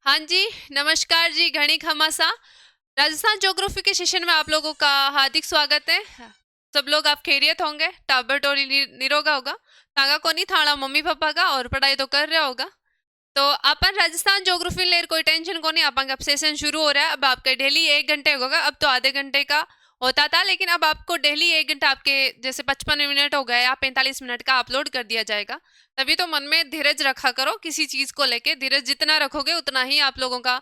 हाँ जी, नमस्कार जी, घणी खमासा। राजस्थान ज्योग्राफी के सेशन में आप लोगों का हार्दिक स्वागत है। सब लोग आप खैरियत होंगे, टाबर टोरी निरोगा होगा। तांगा को नहीं थाना मम्मी पापा का और पढ़ाई तो कर रहा होगा। तो अपन राजस्थान ज्योग्राफी ले कोई टेंशन को नहीं, अपन अब सेशन शुरू हो रहा है। अब आपका डेली 1 घंटे होगा, अब तो आधे घंटे का होता था, लेकिन अब आपको डेली 1 घंटा आपके जैसे 55 मिनट हो गए या 45 मिनट का अपलोड कर दिया जाएगा। तभी तो मन में धीरज रखा करो, किसी चीज को लेके धीरज जितना रखोगे उतना ही आप लोगों का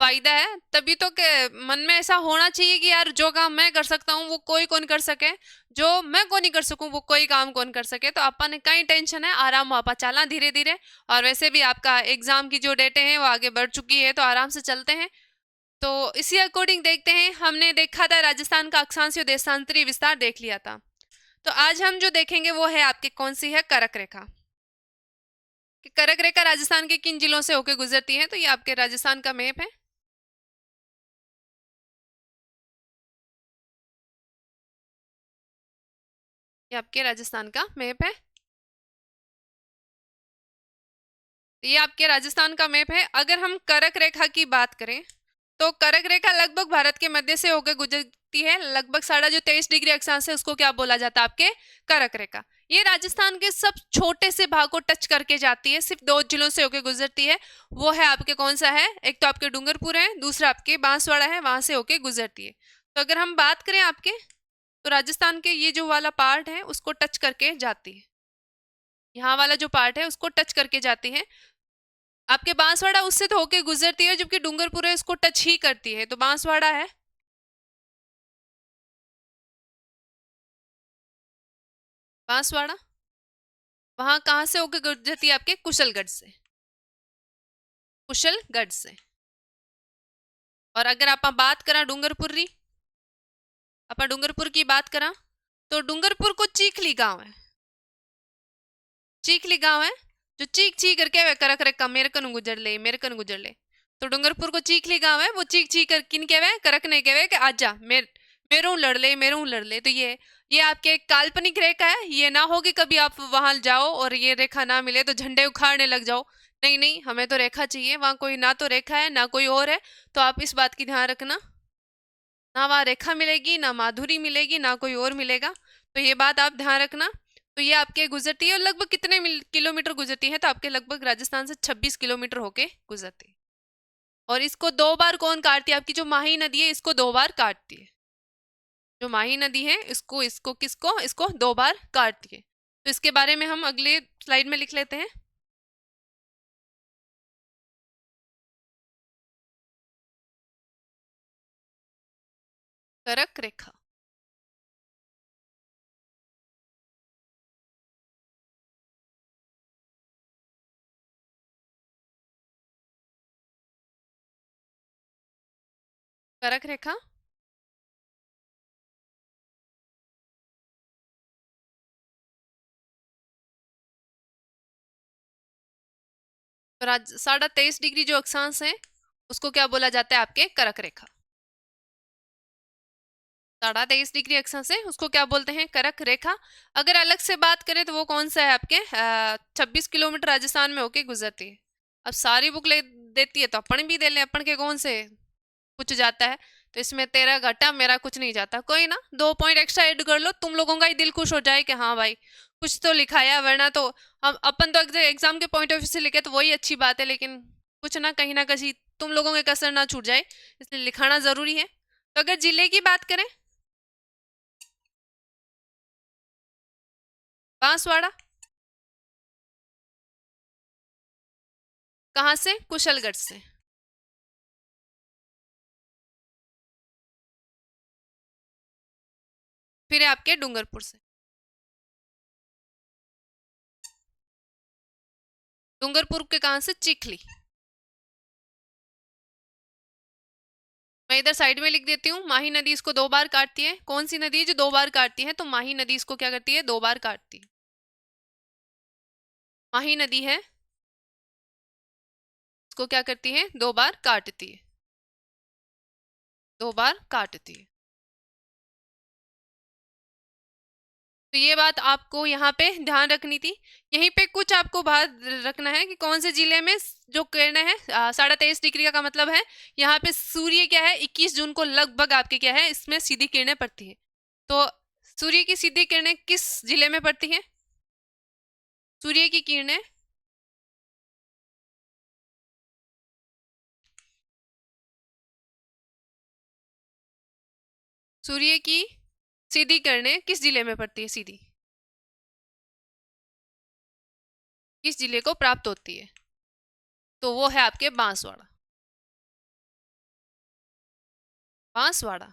फायदा है। तभी तो के मन में ऐसा होना चाहिए कि यार जो काम मैं कर सकता हूँ वो कोई कौन कर सके, जो मैं को नहीं कर सकूं वो कोई काम कौन कर सके। तो अपन कई टेंशन है, आराम वापा चलना धीरे धीरे। और वैसे भी आपका एग्जाम की जो डेटें हैं वो आगे बढ़ चुकी है, तो आराम से चलते हैं। तो इसी अकॉर्डिंग देखते हैं। हमने देखा था राजस्थान का अक्षांशीय देशांतरी विस्तार देख लिया था। तो आज हम जो देखेंगे वो है आपके कौन सी है, करक रेखा। कि करक रेखा राजस्थान के किन जिलों से होकर गुजरती है। तो ये आपके राजस्थान का मैप है। ये आपके राजस्थान का मैप है। ये आपके राजस्थान का मैप है। अगर हम करक रेखा की बात करें तो करक रेखा लगभग भारत के मध्य से होकर गुजरती है। लगभग साढ़ा जो 23 डिग्री अक्षांश है उसको क्या बोला जाता है, आपके करक रेखा। ये राजस्थान के सब छोटे से भाग को टच करके जाती है, सिर्फ 2 जिलों से होकर गुजरती है। वो है आपके कौन सा है, एक तो आपके डूंगरपुर है, दूसरा आपके बांसवाड़ा है, वहां से होकर गुजरती है। तो अगर हम बात करें आपके, तो राजस्थान के ये जो वाला पार्ट है उसको टच करके जाती है। यहाँ वाला जो पार्ट है उसको टच करके जाती है। आपके बांसवाड़ा उससे तो होके गुजरती है, जबकि डूंगरपुर है उसको टच ही करती है। तो बांसवाड़ा है, बांसवाड़ा वहां कहाँ से होके गुजरती है, आपके कुशलगढ़ से। कुशलगढ़ से। और अगर आप बात करा डूंगरपुर री, आप डूंगरपुर की बात करा तो डूंगरपुर को चीखली गांव है। चीखली गांव है जो चीख चीख करके वे करक रखा मेरे कन गुजर ले, मेरे कन गुजर ले। तो डूंगरपुर को चीखली गांव है, वो चीख चीख कर किन कहवे, करक नहीं कहवे कि आजा मेरू लड़ ले, मेरू लड़ ले। तो ये आपके एक काल्पनिक रेखा है। ये ना होगी कभी आप वहां जाओ और ये रेखा ना मिले तो झंडे उखाड़ने लग जाओ। नहीं नहीं, हमें तो रेखा चाहिए, वहां कोई ना तो रेखा है ना कोई और है। तो आप इस बात की ध्यान रखना, ना वहाँ रेखा मिलेगी ना माधुरी मिलेगी ना कोई और मिलेगा। तो ये बात आप ध्यान रखना। तो ये आपके गुजरती है, और लगभग कितने किलोमीटर गुजरती है, तो आपके लगभग राजस्थान से 26 किलोमीटर होके गुजरती है। और इसको 2 बार कौन काटती है, आपकी जो माही नदी है इसको 2 बार काटती है। जो माही नदी है इसको इसको किसको इसको 2 बार काटती है। तो इसके बारे में हम अगले स्लाइड में लिख लेते हैं। करक रेखा। करक रेखा। तो 23.5 डिग्री जो अक्षांश है उसको क्या बोला जाता है, आपके करक रेखा। 23.5 डिग्री अक्षांश है उसको क्या बोलते हैं, करक रेखा। अगर अलग से बात करें तो वो कौन सा है, आपके 26 किलोमीटर राजस्थान में होके गुजरती है। अब सारी बुक ले देती है तो अपन भी दे लें, अपन के कौन से कुछ जाता है। तो इसमें तेरा घाटा मेरा कुछ नहीं जाता, कोई ना 2 पॉइंट एक्स्ट्रा ऐड कर लो, तुम लोगों का ही दिल खुश हो जाए कि हाँ भाई कुछ तो लिखाया। वरना तो हम अपन तो एग्जाम के पॉइंट ऑफ व्यू से लिखे तो वही अच्छी बात है, लेकिन कुछ ना कहीं तुम लोगों के कसर ना छूट जाए, इसलिए लिखाना जरूरी है। तो अगर जिले की बात करें, बांसवाड़ा कहाँ से, कुशलगढ़ से। फिर है आपके डूंगरपुर से। डूंगरपुर के कहाँ से, चिखली। मैं इधर साइड में लिख देती हूँ, माही नदी इसको 2 बार काटती है। कौन सी नदी है जो 2 बार काटती है, तो माही नदी इसको क्या करती है, 2 बार काटती है। माही नदी है, इसको क्या करती है, 2 बार काटती है। 2 बार काटती है। तो ये बात आपको यहाँ पे ध्यान रखनी थी। यहीं पे कुछ आपको बात रखना है कि कौन से जिले में जो किरणें हैं 23.5 डिग्री का मतलब है यहाँ पे सूर्य क्या है 21 जून को लगभग आपके क्या है इसमें सीधी किरणें पड़ती है। तो सूर्य की सीधी किरणें किस जिले में पड़ती हैं? सूर्य की किरणें सूर्य की सीधी किरणें किस जिले में पड़ती है? सीधी किस जिले को प्राप्त होती है? तो वो है आपके बांसवाड़ा। बांसवाड़ा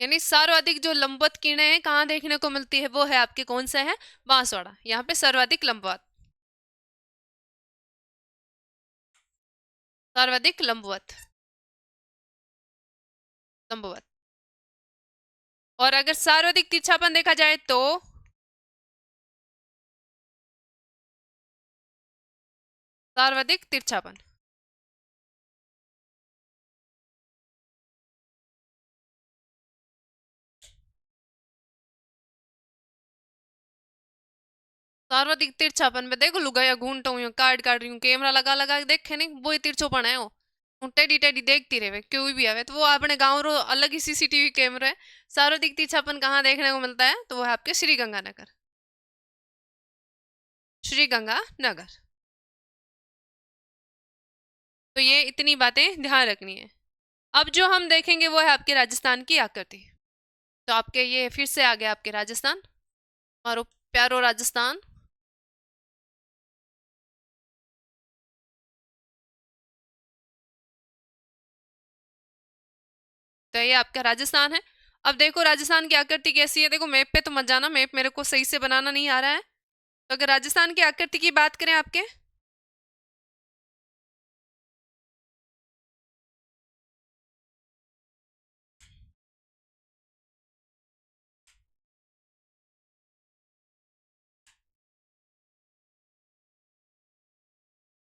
यानी सर्वाधिक जो लंबवत किरणें हैं कहाँ देखने को मिलती है वो है आपके कौन सा है? बांसवाड़ा। यहाँ पे सर्वाधिक लंबवत सर्वाधिक लंबवत लंबवत। और अगर सर्वाधिक तिरछापन देखा जाए तो सर्वाधिक तिरछापन सर्वाधिक तिरछापन में देखो लुगाया घूंटा हूँ काट काट रही हूँ कैमरा लगा लगा के देखे नहीं वो तिरछोपन है वो टेडी टेडी देखती रहे कोई भी आवे तो वो अपने गाँव रो अलग ही सीसीटीवी कैमरा है। सर्वाधिक तिरछापन कहाँ देखने को मिलता है तो वो है आपके श्री गंगानगर। श्री गंगानगर। तो ये इतनी बातें ध्यान रखनी है। अब जो हम देखेंगे वो है आपके राजस्थान की आकृति। तो आपके ये फिर से आ गया आपके राजस्थान और प्यारो राजस्थान। तो ये आपका राजस्थान है। अब देखो राजस्थान की आकृति कैसी है। देखो मैप पे तो मत जाना मैप मेरे को सही से बनाना नहीं आ रहा है। तो अगर राजस्थान की आकृति की बात करें आपके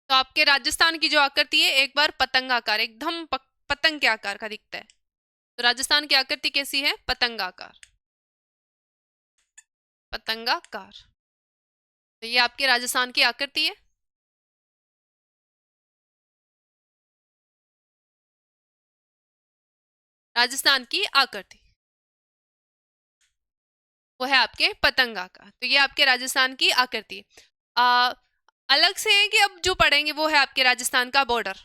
तो आपके राजस्थान की जो आकृति है एक बार पतंगाकार एकदम पतंग के आकार का दिखता है। तो राजस्थान की आकृति कैसी है? पतंगाकार। पतंगाकार। तो ये आपके राजस्थान की आकृति है। राजस्थान की आकृति वो है आपके पतंगाकार। तो ये आपके राजस्थान की आकृति। अलग से है कि अब जो पढ़ेंगे वो है आपके राजस्थान का बॉर्डर।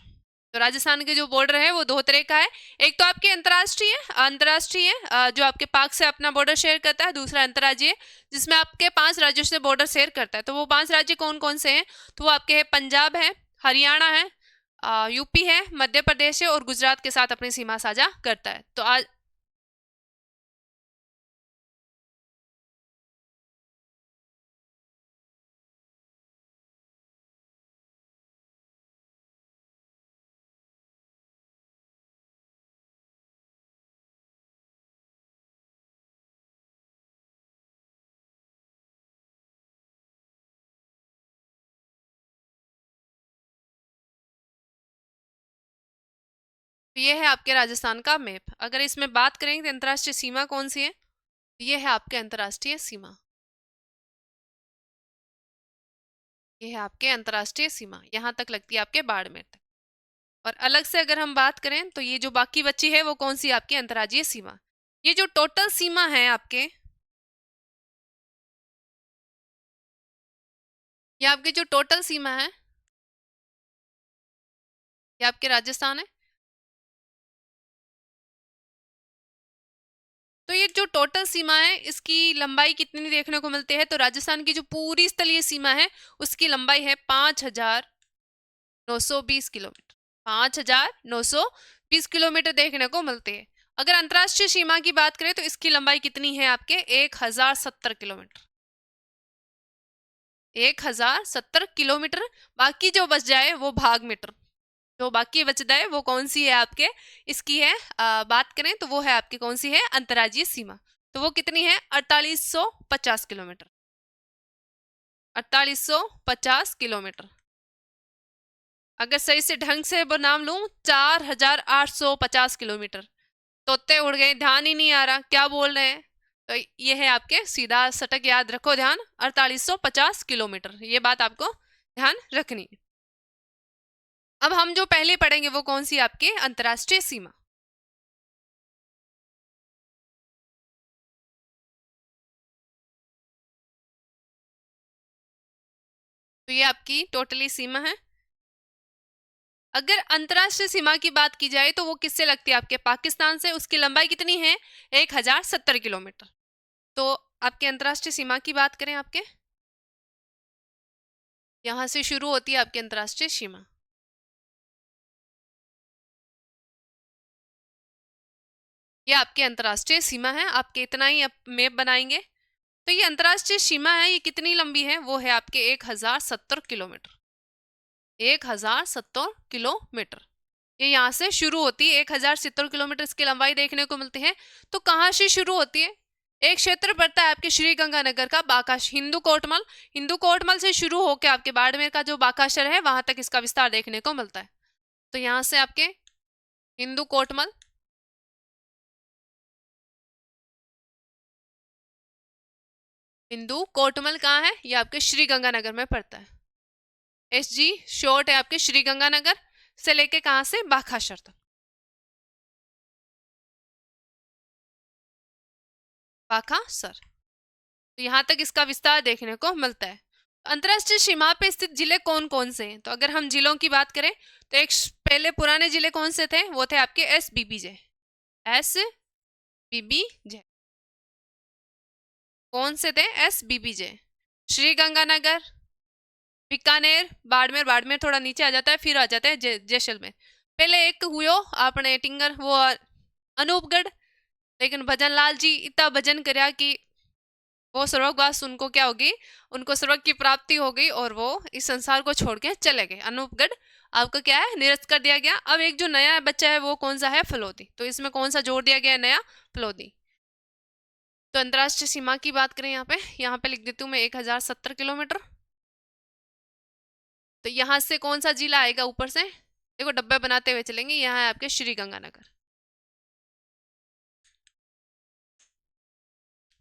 तो राजस्थान के जो बॉर्डर है वो दो तरह का है। एक तो आपके अंतर्राष्ट्रीय अंतर्राष्ट्रीय जो आपके पाक से अपना बॉर्डर शेयर करता है। दूसरा अंतर्राज्यीय जिसमें आपके 5 राज्यों से बॉर्डर शेयर करता है। तो वो 5 राज्य कौन कौन से हैं? तो वो आपके है पंजाब है, हरियाणा है, यूपी है, मध्य प्रदेश है और गुजरात के साथ अपनी सीमा साझा करता है। तो आज ये है आपके राजस्थान का मैप। अगर इसमें बात करें तो अंतर्राष्ट्रीय सीमा कौन सी है? ये है आपके अंतर्राष्ट्रीय सीमा। ये है आपके अंतर्राष्ट्रीय सीमा यहाँ तक लगती है आपके बाड़मेर तक। और अलग से अगर हम बात करें तो ये जो बाकी बची है वो कौन सी आपकी अंतर्राज्यीय सीमा। ये जो टोटल सीमा है आपके ये आपकी जो टोटल सीमा है ये आपके राजस्थान है। तो ये जो टोटल सीमा है इसकी लंबाई कितनी देखने को मिलती है? तो राजस्थान की जो पूरी स्थलीय सीमा है उसकी लंबाई है 5,920 किलोमीटर। 5,920 किलोमीटर देखने को मिलती है। अगर अंतर्राष्ट्रीय सीमा की बात करें तो इसकी लंबाई कितनी है आपके? 1,070 किलोमीटर। 1,070 किलोमीटर। बाकी जो बच जाए वो भाग मीटर। जो बाकी बच जाए वो कौन सी है आपके? इसकी है बात करें तो वो है आपकी कौन सी है? अंतर्राज्यीय सीमा। तो वो कितनी है? 4850 किलोमीटर। 4850 किलोमीटर। अगर सही से ढंग से नाम लूं 4,850 किलोमीटर। तोते उड़ गए ध्यान ही नहीं आ रहा क्या बोल रहे हैं। तो ये है आपके सीधा सटक, याद रखो ध्यान, 4850 किलोमीटर, ये बात आपको ध्यान रखनी है। अब हम जो पहले पढ़ेंगे वो कौन सी, आपकी अंतर्राष्ट्रीय सीमा। तो ये आपकी टोटली सीमा है। अगर अंतर्राष्ट्रीय सीमा की बात की जाए तो वो किससे लगती है, आपके पाकिस्तान से। उसकी लंबाई कितनी है, 1070 किलोमीटर। तो आपके अंतर्राष्ट्रीय सीमा की बात करें, आपके यहां से शुरू होती है आपकी अंतर्राष्ट्रीय सीमा। ये आपकी अंतर्राष्ट्रीय सीमा है, आपके इतना ही मैप बनाएंगे। तो ये अंतर्राष्ट्रीय सीमा है, ये कितनी लंबी है, वो है आपके 1070 किलोमीटर। 1070 किलोमीटर ये यहाँ से शुरू होती है। 1070 किलोमीटर इसकी लंबाई देखने को मिलती है। तो कहाँ से शुरू होती है, एक क्षेत्र पड़ता है आपके श्री गंगानगर का बाकाश हिंदू कोटमल। हिंदू कोटमल से शुरू होकर आपके बाड़मेर का जो बाकाशर है वहां तक इसका विस्तार देखने को मिलता है। तो यहाँ से आपके हिंदू कोटमल, हिंदू कोटमल कहाँ है, ये आपके श्री गंगानगर में पड़ता है। SG शॉर्ट है आपके श्री गंगानगर से लेके कहाँ से, बाकाशर तक। बाकासर, तो यहाँ तक इसका विस्तार देखने को मिलता है। अंतर्राष्ट्रीय सीमा पे स्थित जिले कौन कौन से हैं, तो अगर हम जिलों की बात करें तो एक पहले पुराने जिले कौन से थे, वो थे आपके SBBJ। SBBJ कौन से थे, SBBJ। श्री गंगानगर, बीकानेर, बाड़मेर। बाड़मेर थोड़ा नीचे आ जाता है, फिर आ जाता है जैसलमेर। पहले एक हुयो आपने टिंगर वो अनूपगढ़, लेकिन भजन लाल जी इतना भजन करया कि वो स्वर्गवास उनको क्या होगी, उनको स्वर्ग की प्राप्ति हो गई और वो इस संसार को छोड़ के चले गए। अनूपगढ़ आपका क्या है, निरस्त कर दिया गया। अब एक जो नया बच्चा है वो कौन सा है, फलोदी। तो इसमें कौन सा जोड़ दिया गया है, नया फलोदी। तो अंतर्राष्ट्रीय सीमा की बात करें यहाँ पे लिख देती हूँ मैं 1070 किलोमीटर। तो यहाँ से कौन सा जिला आएगा ऊपर से, देखो डब्बे बनाते हुए चलेंगे। यहाँ है आपके श्री गंगानगर,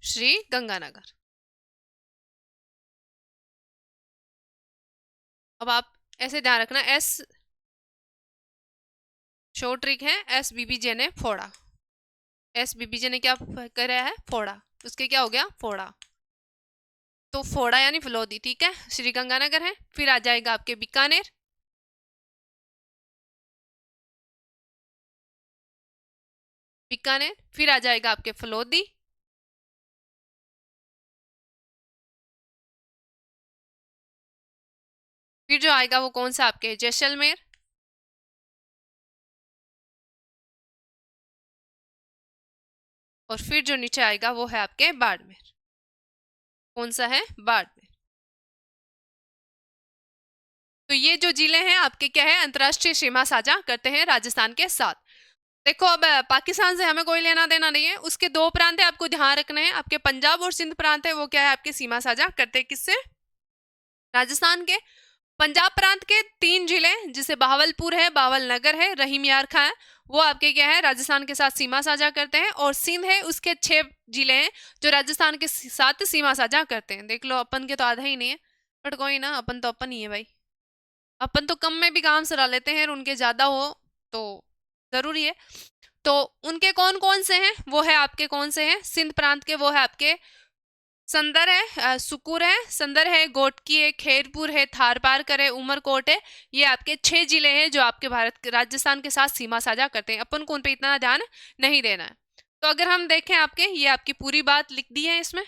श्री गंगानगर। अब आप ऐसे ध्यान रखना, एस शॉर्ट ट्रिक है, SBBJ ने फोड़ा। SBBJ ने क्या करा है, फोड़ा। उसके क्या हो गया, फोड़ा। तो फोड़ा यानी फलोदी, ठीक है। श्री गंगानगर है, फिर आ जाएगा आपके बीकानेर, बीकानेर, फिर आ जाएगा आपके फलोदी, फिर जो आएगा वो कौन सा, आपके जैसलमेर, और फिर जो नीचे आएगा वो है आपके बाड़मेर। कौन सा है, बाड़मेर। तो ये जो जिले हैं आपके क्या है, अंतर्राष्ट्रीय सीमा साझा करते हैं राजस्थान के साथ। देखो अब पाकिस्तान से हमें कोई लेना देना नहीं है। उसके दो प्रांत है, आपको ध्यान रखना है। आपके पंजाब और सिंध प्रांत है, वो क्या है, आपकी सीमा साझा करते हैं किससे, राजस्थान के। पंजाब प्रांत के 3 जिले जिसे बहावलपुर है, बावल नगर है, रहीम यार खां है, वो आपके क्या है, राजस्थान के साथ सीमा साझा करते हैं। और सिंध है, उसके 6 जिले हैं जो राजस्थान के साथ सीमा साझा करते हैं। देख लो अपन के तो आधा ही नहीं है, बट कोई ना, अपन तो अपन ही है भाई। अपन तो कम में भी काम सरा लेते हैं और उनके ज्यादा हो तो जरूरी है। तो उनके कौन कौन से हैं, वो है आपके कौन से हैं, सिंध प्रांत के वो है आपके संदर है, सुकूर है, संदर है, गोटकी है, खेरपुर है, थारपारकर है, उमरकोट है। ये आपके 6 जिले हैं जो आपके राजस्थान के साथ सीमा साझा करते हैं। अपन को उन पे इतना ध्यान नहीं देना है। तो अगर हम देखें आपके, ये आपकी पूरी बात लिख दी है इसमें।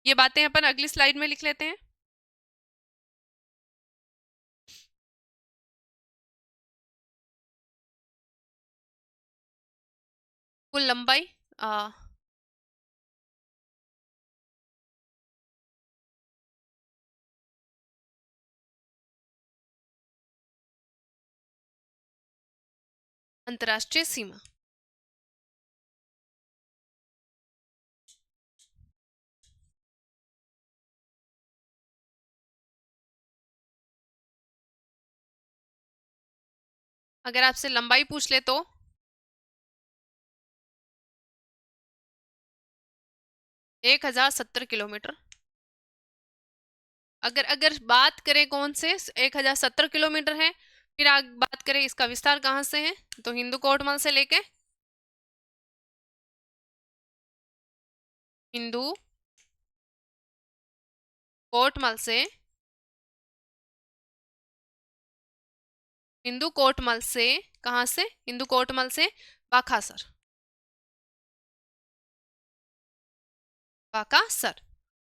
ये बातें अपन अगली स्लाइड में लिख लेते हैं। कुल लंबाई अंतर्राष्ट्रीय सीमा, अगर आपसे लंबाई पूछ ले तो 1070 किलोमीटर। अगर अगर बात करें कौन से 1070 किलोमीटर है, फिर आगे बात करें इसका विस्तार कहाँ से है, तो हिंदू कोटमल से लेके हिंदू कोटमल से हिंदू कोटमल से कहाँ से, हिंदू कोटमल से बाखासर। बाकासर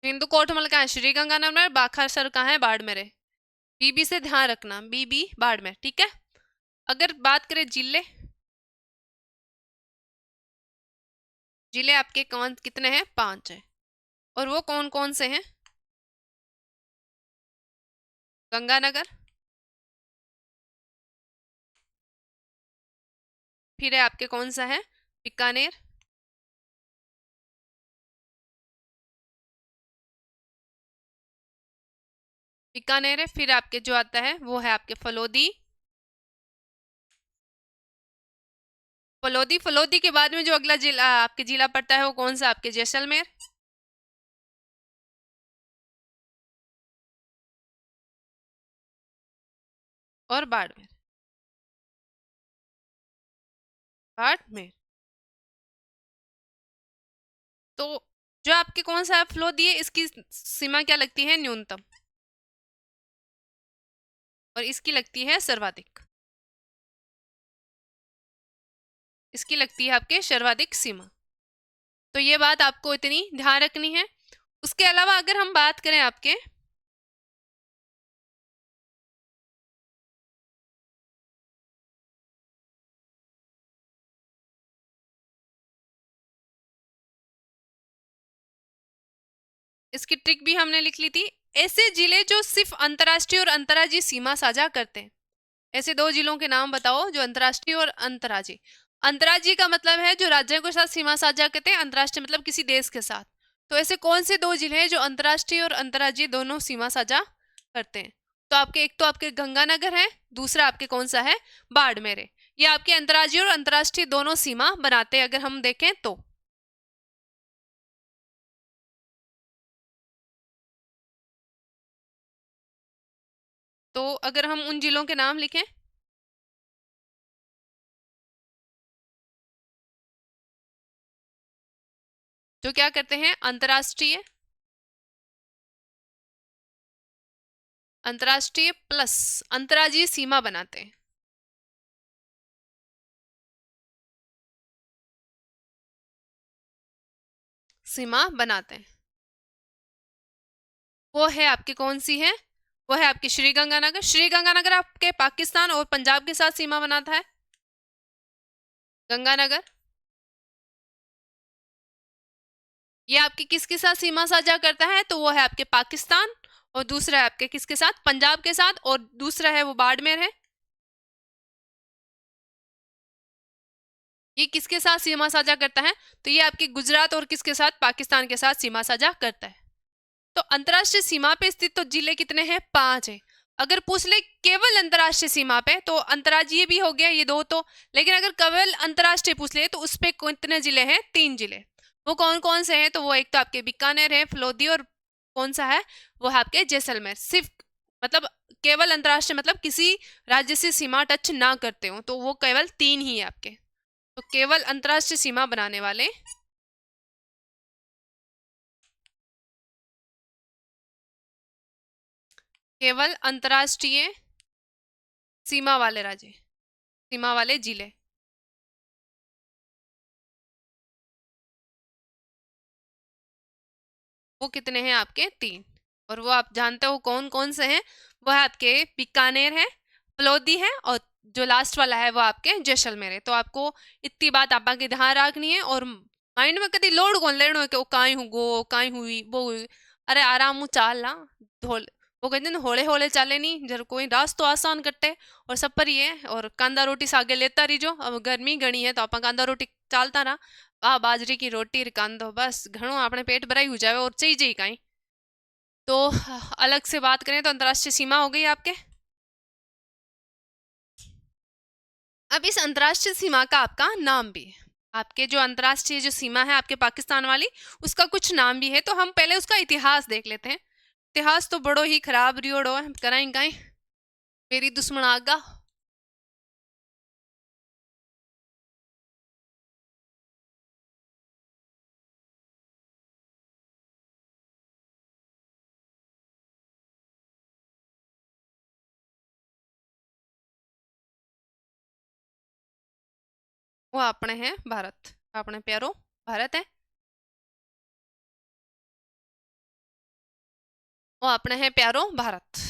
हिंदू कोटमल का है श्री गंगानगर में, बाखासर कहाँ है, बाड़मेर है। बीबी से ध्यान रखना, बीबी बाड़मेर, ठीक है। अगर बात करें जिले, जिले आपके कौन कितने हैं, 5 है। और वो कौन कौन से हैं, गंगानगर, फिर है आपके कौन सा है, बीकानेर, बीकानेर है। फिर आपके जो आता है वो है आपके फलोदी, फलोदी, फलोदी के बाद में जो अगला जिला आपके जिला पड़ता है वो कौन सा, आपके जैसलमेर। और बाड़मेर, बाड़मेर। तो जो आपके कौन सा फलोदी है, इसकी सीमा क्या लगती है, न्यूनतम, और इसकी लगती है सर्वाधिक, इसकी लगती है आपके सर्वाधिक सीमा। तो ये बात आपको इतनी ध्यान रखनी है। उसके अलावा अगर हम बात करें आपके इसकी ट्रिक भी हमने लिख ली थी, ऐसे जिले जो सिर्फ अंतर्राष्ट्रीय और अंतर्राज्यीय सीमा साझा करते हैं। ऐसे 2 जिलों के नाम बताओ जो अंतर्राष्ट्रीय और अंतर्राज्यीय। अंतर्राज्यीय का मतलब है जो राज्यों के साथ सीमा साझा करते हैं, अंतर्राष्ट्रीय मतलब किसी देश के साथ। तो ऐसे कौन से 2 जिले हैं जो अंतर्राष्ट्रीय और अंतर्राज्यीय दोनों सीमा साझा करते हैं, तो आपके एक तो आपके गंगानगर है, दूसरा आपके कौन सा है, बाड़मेर है। ये आपके अंतर्राज्यीय और अंतर्राष्ट्रीय दोनों सीमा बनाते हैं अगर हम देखें तो अगर हम उन जिलों के नाम लिखें, जो क्या करते हैं, अंतर्राष्ट्रीय, अंतर्राष्ट्रीय प्लस अंतर्राज्यीय सीमा बनाते हैं। सीमा बनाते हैं वो है आपकी कौन सी है, वो है आपकी श्री गंगानगर। श्री गंगानगर आपके पाकिस्तान और पंजाब के साथ सीमा बनाता है, गंगानगर। ये आपके किसके साथ सीमा साझा करता है, तो वो है आपके पाकिस्तान, और दूसरा है आपके किसके साथ, पंजाब के साथ, और दूसरा है वो बाड़मेर है। ये किसके साथ सीमा साझा करता है, तो ये आपकी गुजरात और किसके साथ, पाकिस्तान के साथ सीमा साझा करता है। तो अंतर्राष्ट्रीय सीमा पे स्थित तो जिले कितने हैं, 5 है। अगर पूछ ले केवल अंतर्राष्ट्रीय सीमा पे, तो अंतर्राज्यीय भी हो गया ये 2 तो, लेकिन अगर केवल अंतर्राष्ट्रीय पूछ ले तो उस पे कितने जिले हैं, 3 जिले। वो कौन कौन से हैं, तो वो एक तो आपके बीकानेर है, फलोदी, और कौन सा है, वो है आपके जैसलमेर। सिर्फ मतलब केवल अंतर्राष्ट्रीय मतलब किसी राज्य से सीमा टच ना करते हो, तो वो केवल 3 ही है आपके। तो केवल अंतर्राष्ट्रीय सीमा बनाने वाले, केवल अंतर्राष्ट्रीय सीमा वाले राज्य, सीमा वाले जिले, वो कितने हैं आपके, 3। और वो आप जानते हो कौन कौन से हैं, वो है आपके बीकानेर है, फलोदी है, और जो लास्ट वाला है वो आपके जैसलमेर है। तो आपको इतनी बात आप आगे ध्यान रखनी है, और माइंड में कभी लोड कौन लेना है कि वो काई हूँ गो काई हुई वो हुई। अरे आराम हूँ चाल ला, धोल, वो कहते हैं होले होले चाले नहीं, जर कोई रास तो आसान कटे, और सब पर ही है। और कांदा रोटी सागे लेता रही, जो अब गर्मी घनी है तो आप कांदा रोटी चालता रहा, आ बाजरी की रोटी कांदो, बस घणो अपने पेट भराई हो जाए और चाहिए कहीं। तो अलग से बात करें तो अंतर्राष्ट्रीय सीमा हो गई आपके। अब इस अंतर्राष्ट्रीय सीमा का आपका नाम भी है, आपके जो अंतर्राष्ट्रीय जो सीमा है आपके पाकिस्तान वाली, उसका कुछ नाम भी है, तो हम पहले उसका इतिहास देख लेते हैं। इतिहास तो बड़ो ही खराब रियोड़ो है, कराई काई मेरी दुश्मन आगा। वो अपने हैं भारत, अपने प्यारो भारत है, वो अपने हैं प्यारो भारत।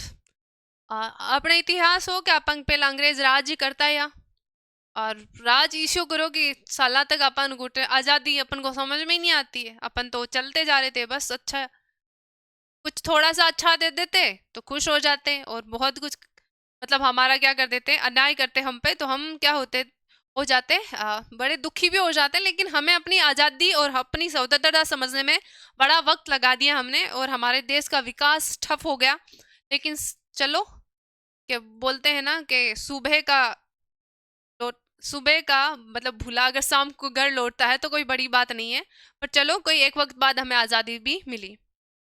अपने इतिहास हो कि अपन पहले अंग्रेज राज ही करता है, या और राज इश्यू करो कि साला तक अपन गुटे आज़ादी अपन को समझ में ही नहीं आती है, अपन तो चलते जा रहे थे बस। अच्छा कुछ थोड़ा सा अच्छा दे देते तो खुश हो जाते, और बहुत कुछ मतलब हमारा क्या कर देते, अन्याय करते हम पे, तो हम क्या होते हो जाते बड़े दुखी भी हो जाते। लेकिन हमें अपनी आज़ादी और अपनी स्वतंत्रता समझने में बड़ा वक्त लगा दिया हमने, और हमारे देश का विकास ठप हो गया। लेकिन चलो, कि बोलते हैं ना कि सुबह का मतलब भूला अगर शाम को घर लौटता है तो कोई बड़ी बात नहीं है। पर चलो, कोई एक वक्त बाद हमें आज़ादी भी मिली।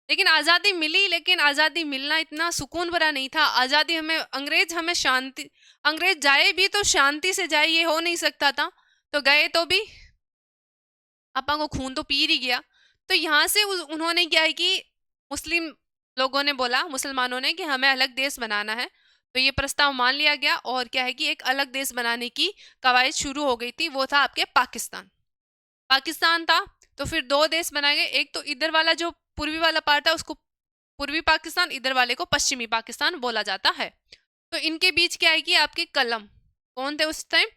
लेकिन आज़ादी मिली, लेकिन आज़ादी मिलना इतना सुकून भरा नहीं था। आज़ादी हमें अंग्रेज जाए भी तो शांति से जाए, ये हो नहीं सकता था। तो गए तो भी अपन को खून तो पी ही गया। तो यहाँ से उन्होंने क्या है कि मुस्लिम लोगों ने बोला, मुसलमानों ने, कि हमें अलग देश बनाना है। तो ये प्रस्ताव मान लिया गया, और क्या है कि एक अलग देश बनाने की कवायद शुरू हो गई थी। वो था आपके पाकिस्तान। पाकिस्तान था तो फिर दो देश बनाए गए। एक तो इधर वाला जो पूर्वी वाला पार्ट है उसको पूर्वी पाकिस्तान, इधर वाले को पश्चिमी पाकिस्तान बोला जाता है। तो इनके बीच क्या है कि आपके कलम कौन थे उस टाइम?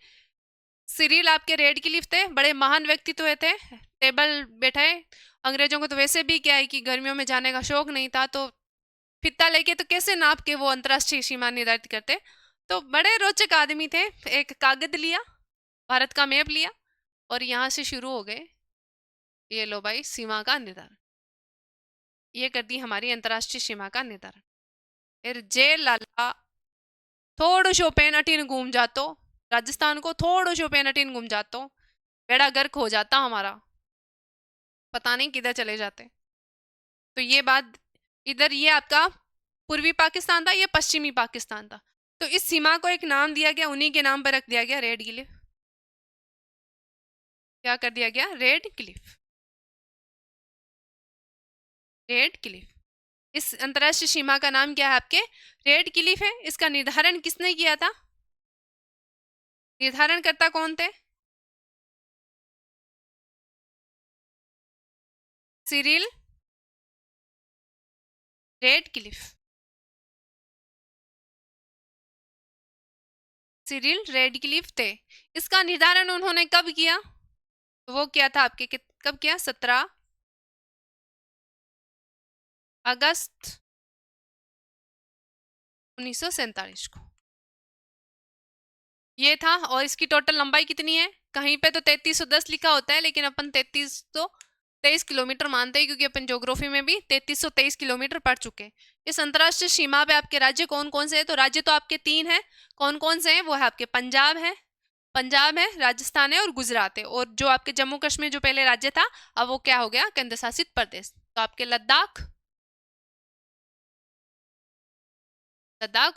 सिरिल आपके रेड क्लिफ थे, बड़े महान व्यक्तित्व थे, टेबल बैठाए। अंग्रेजों को तो वैसे भी क्या है कि गर्मियों में जाने का शौक नहीं था, तो फित्ता लेके तो कैसे नाप के वो अंतर्राष्ट्रीय सीमा निर्धारित करते। तो बड़े रोचक आदमी थे। एक कागज लिया, भारत का मैप लिया, और यहाँ से शुरू हो गए। ये लो भाई सीमा का निर्धारण, ये कर दी हमारी अंतर्राष्ट्रीय सीमा का निर्धारण। फिर जे लाला थोड़ो शो पेन अटीन घूम जातो, राजस्थान को थोड़ो शो पेन अटीन घूम जातो, बेड़ा गर्क हो जाता हमारा, पता नहीं किधर चले जाते। तो ये बात, इधर ये आपका पूर्वी पाकिस्तान था, ये पश्चिमी पाकिस्तान था। तो इस सीमा को एक नाम दिया गया, उन्हीं के नाम पर रख दिया गया, रेड क्लिफ। क्या कर दिया गया? Red Cliff, red Cliff. इस अंतरराष्ट्रीय सीमा का नाम क्या है आपके? रेड क्लिफ है। इसका निर्धारण किसने किया था? निर्धारण करता कौन थे? Cyril red Cliff, Cyril red Cliff थे। इसका निर्धारण उन्होंने कब किया? तो वो क्या था आपके, कब किया? 17 अगस्त 1947 को ये था। और इसकी टोटल लंबाई कितनी है? कहीं पे तो 3310 लिखा होता है, लेकिन अपन 3323 किलोमीटर मानते हैं, क्योंकि अपन ज्योग्राफी में भी 3323 किलोमीटर पढ़ चुके हैं। इस अंतर्राष्ट्रीय सीमा पे आपके राज्य कौन कौन से हैं? तो राज्य तो आपके 3 हैं। कौन कौन से हैं? वो है आपके पंजाब है, राजस्थान है, और गुजरात है। और जो आपके जम्मू कश्मीर जो पहले राज्य था, अब वो क्या हो गया? केंद्र शासित प्रदेश। तो आपके लद्दाख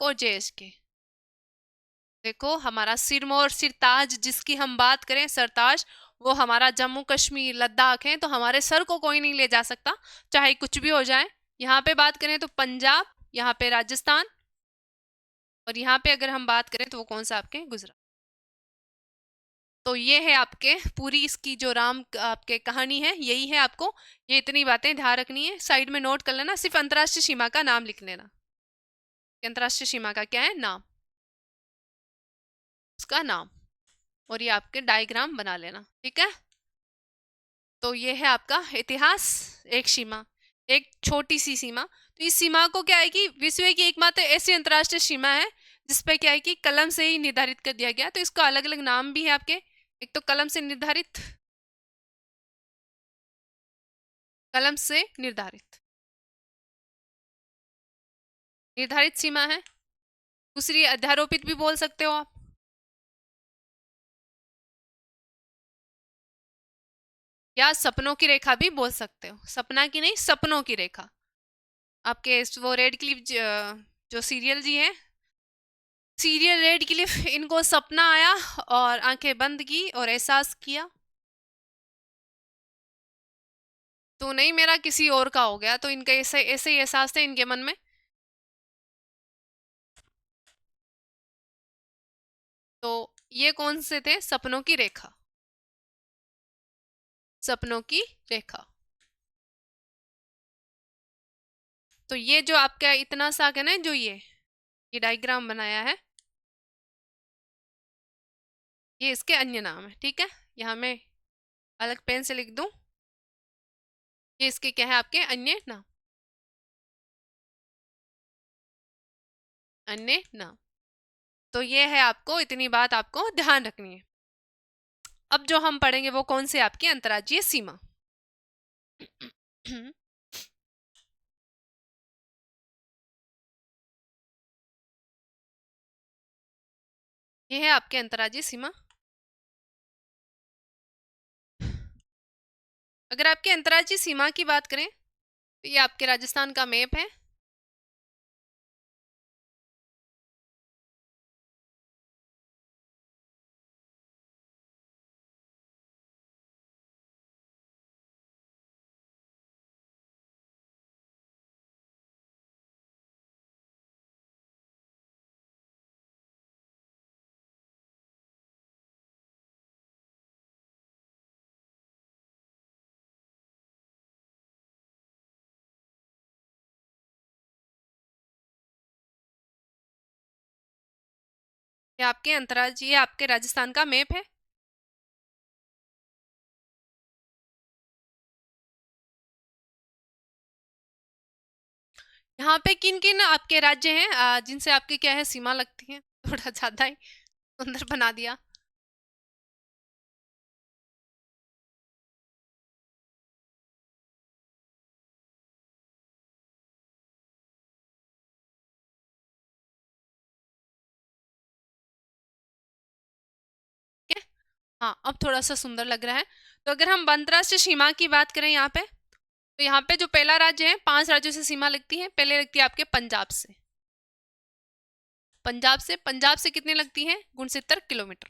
और JSK। देखो, हमारा सिरमौर सिरताज जिसकी हम बात करें, सरताज, वो हमारा जम्मू कश्मीर लद्दाख है। तो हमारे सर को कोई नहीं ले जा सकता, चाहे कुछ भी हो जाए। यहाँ पे बात करें तो पंजाब, यहाँ पे राजस्थान, और यहाँ पे अगर हम बात करें तो वो कौन सा आपके? गुजरात। तो ये है आपके पूरी इसकी जो राम आपके कहानी है, यही है। आपको ये इतनी बातें ध्यान रखनी है, साइड में नोट कर लेना। सिर्फ अंतर्राष्ट्रीय सीमा का नाम लिख लेना, अंतर्राष्ट्रीय सीमा का क्या है नाम, उसका नाम, और ये आपके डायग्राम बना लेना, ठीक है। तो ये है आपका इतिहास। एक सीमा, एक छोटी सी सीमा। तो इस सीमा को क्या है कि विश्व की एकमात्र ऐसी अंतर्राष्ट्रीय सीमा है जिसपे क्या है कि कलम से ही निर्धारित कर दिया गया। तो इसका अलग अलग नाम भी है आपके। एक तो कलम से निर्धारित, कलम से निर्धारित निर्धारित सीमा है। दूसरी अध्यारोपित भी बोल सकते हो आप। या सपनों की रेखा भी बोल सकते हो, सपना की नहीं, सपनों की रेखा। आपके वो रेड क्लिफ जो सीरियल जी है, सीरियल रेड क्लिफ, इनको सपना आया और आंखें बंद की और एहसास किया तो नहीं मेरा किसी और का हो गया, तो इनके ऐसे ऐसे ही एहसास थे इनके मन में। तो ये कौन से थे? सपनों की रेखा, सपनों की रेखा। तो ये जो आपका इतना सा है ना, जो ये डायग्राम बनाया है, ये इसके अन्य नाम है। ठीक है, यहाँ मैं अलग पेन से लिख दूं, ये इसके क्या है? आपके अन्य नाम, अन्य नाम। तो ये है, आपको इतनी बात आपको ध्यान रखनी है। अब जो हम पढ़ेंगे वो कौन से? आपकी अंतर्राज्यीय सीमा। ये है आपके अंतर्राज्यीय सीमा। अगर आपके अंतर्राज्यीय सीमा की बात करें तो ये आपके राजस्थान का मैप है। ये आपके अंतर्राज्यीय, ये आपके राजस्थान का मैप है। यहाँ पे किन किन आपके राज्य हैं जिनसे आपकी क्या है, सीमा लगती है? थोड़ा ज्यादा ही सुंदर बना दिया। ठीक है, हाँ अब थोड़ा सा सुंदर लग रहा है। तो अगर हम अंतरराष्ट्रीय सीमा की बात करें यहाँ पे, तो यहाँ पे जो पहला राज्य है, 5 राज्यों से सीमा लगती है। पहले लगती है आपके पंजाब से। पंजाब से कितनी लगती है? 69 किलोमीटर।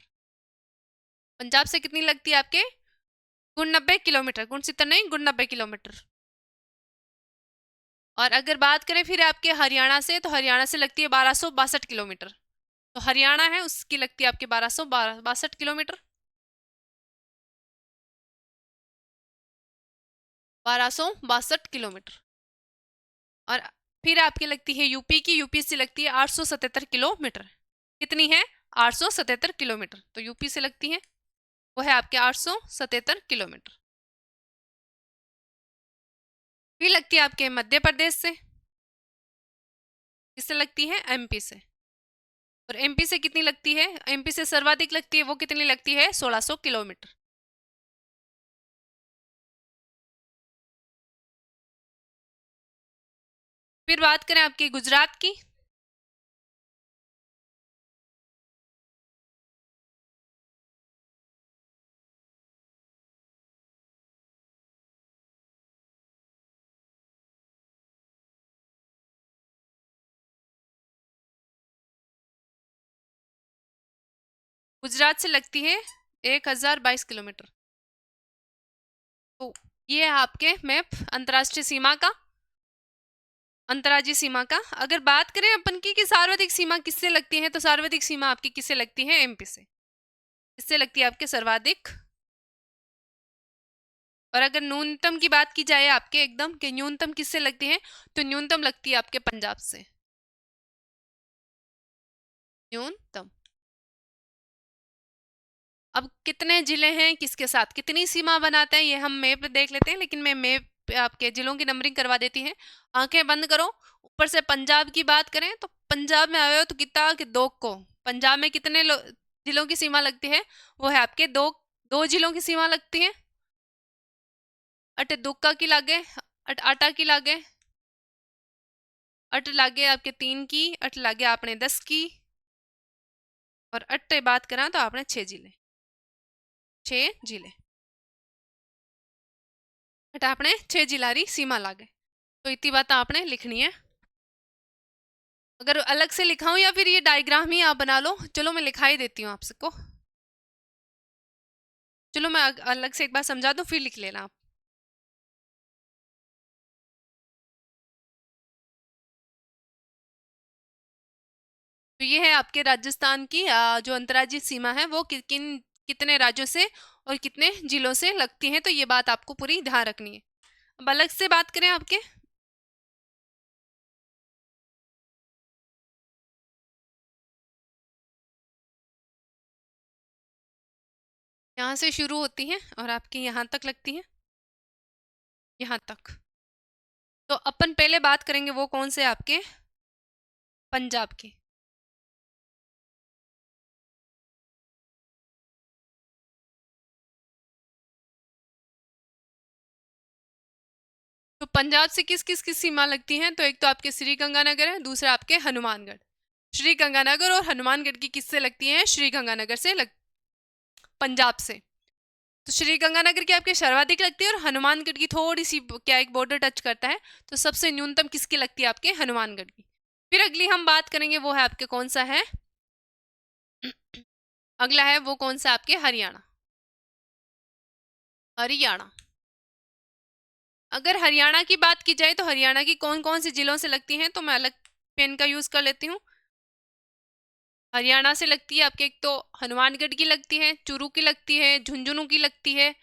पंजाब से कितनी लगती है आपके? 90 किलोमीटर, 69 नहीं, 90 किलोमीटर। और अगर बात करें फिर आपके हरियाणा से, तो हरियाणा से लगती है 1262 किलोमीटर। तो हरियाणा है उसकी लगती है आपके 1262 किलोमीटर। 1262 किलोमीटर। और फिर आपकी लगती है यूपी की, यूपी से लगती है 877 किलोमीटर। कितनी है? 877 किलोमीटर। तो यूपी से लगती है, वो है आपके 877 किलोमीटर। फिर लगती है आपके मध्य प्रदेश से। किससे लगती है? एमपी से। और एमपी से कितनी लगती है? एमपी से सर्वाधिक लगती है, वो कितनी लगती है? 1600 किलोमीटर। फिर बात करें आपकी गुजरात की। गुजरात से लगती है 1022 किलोमीटर। तो ये है आपके मैप अंतर्राष्ट्रीय सीमा का, अंतर्राज्यीय सीमा का। अगर बात करें अपन की कि सार्वधिक सीमा किससे लगती है, तो सार्वधिक सीमा आपकी किससे लगती है? एमपी से। किससे लगती है आपके सर्वाधिक? और अगर न्यूनतम की बात की जाए आपके एकदम कि न्यूनतम किससे लगती है, तो न्यूनतम लगती है आपके पंजाब से। न्यूनतम। अब कितने जिले हैं, किसके साथ कितनी सीमा बनाते हैं, ये हम मैप देख लेते हैं। लेकिन मैं मैप आपके जिलों की नंबरिंग करवा देती है। आंखें बंद करो। ऊपर से पंजाब की बात करें तो पंजाब में आए हो तो कितना कि दो को, पंजाब में कितने जिलों की सीमा लगती है? वो है आपके दो, दो जिलों की सीमा लगती है। अट दुक्का की लागे, अट आटा की लागे, अट लागे आपके 3 की, अट लागे आपने 10 की, और अट्टे बात करा तो आपने 6 जिले, 6 जिले। बट आपने 6 जिलारी सीमा लागे। तो इतनी बात आपने लिखनी है। अगर अलग से लिखाऊं या फिर ये डायग्राम ही आप बना लो, चलो मैं लिखा ही देती हूँ आप सबको। चलो मैं अलग से एक बार समझा दूं, फिर लिख लेना आप। तो ये है आपके राजस्थान की जो अंतर्राज्यीय सीमा है वो कितने राज्यों से और कितने जिलों से लगती है, तो ये बात आपको पूरी ध्यान रखनी है। अब अलग से बात करें आपके, यहाँ से शुरू होती है और आपकी यहाँ तक लगती है, यहाँ तक। तो अपन पहले बात करेंगे वो कौन से आपके, पंजाब की। तो पंजाब से किस किस की सीमा लगती है, तो एक तो आपके श्री गंगानगर है, दूसरा आपके हनुमानगढ़। श्री गंगानगर और हनुमानगढ़ की किससे लगती है, श्री गंगानगर से पंजाब से। तो श्री गंगानगर की आपके सर्वाधिक लगती है और हनुमानगढ़ की थोड़ी सी क्या एक बॉर्डर टच करता है, तो सबसे न्यूनतम किसकी लगती है, आपके हनुमानगढ़ की। फिर अगली हम बात करेंगे वो है आपके कौन सा है, अगला है वो कौन सा आपके हरियाणा। हरियाणा, अगर हरियाणा की बात की जाए तो हरियाणा की कौन कौन सी जिलों से लगती हैं, तो मैं अलग पेन का यूज कर लेती हूँ। हरियाणा से लगती है आपके, एक तो हनुमानगढ़ की लगती है, चूरू की लगती है, झुंझुनू की लगती है,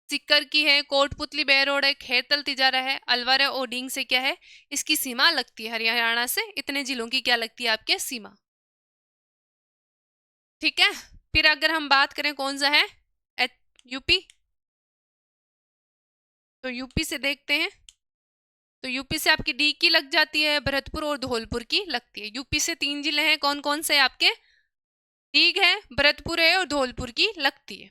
सीकर की है, कोटपुतली बेरोड है, खेतल तिजारा है, अलवर है, ओडिंग से क्या है इसकी सीमा लगती है। हरियाणा से इतने जिलों की क्या लगती है आपके सीमा। ठीक है, फिर अगर हम बात करें कौन सा है, यूपी। तो यूपी से देखते हैं, तो यूपी से आपकी डी की लग जाती है, भरतपुर और धौलपुर की लगती है। यूपी से 3 जिले हैं, कौन कौन से आपके, दीग है, भरतपुर है और धौलपुर की लगती है।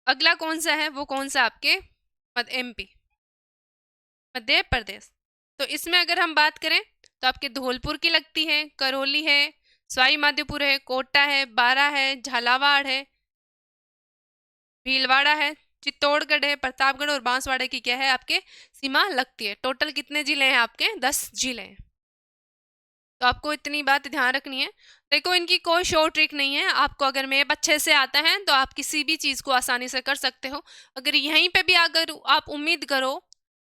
अगला कौन सा है, वो कौन सा आपके एमपी, मध्य प्रदेश। तो इसमें अगर हम बात करें तो आपके धौलपुर की लगती है, करौली है, सवाई माधोपुर है, कोटा है, बारा है, झालावाड़ है, भीलवाड़ा है, चित्तौड़गढ़ है, प्रतापगढ़ और बांसवाड़ा की क्या है आपके सीमा लगती है। टोटल कितने जिले हैं आपके, 10 जिले हैं। तो आपको इतनी बात ध्यान रखनी है। देखो इनकी कोई शॉर्ट ट्रिक नहीं है, आपको अगर मैप अच्छे से आता है तो आप किसी भी चीज़ को आसानी से कर सकते हो। अगर यहीं पे भी अगर आप उम्मीद करो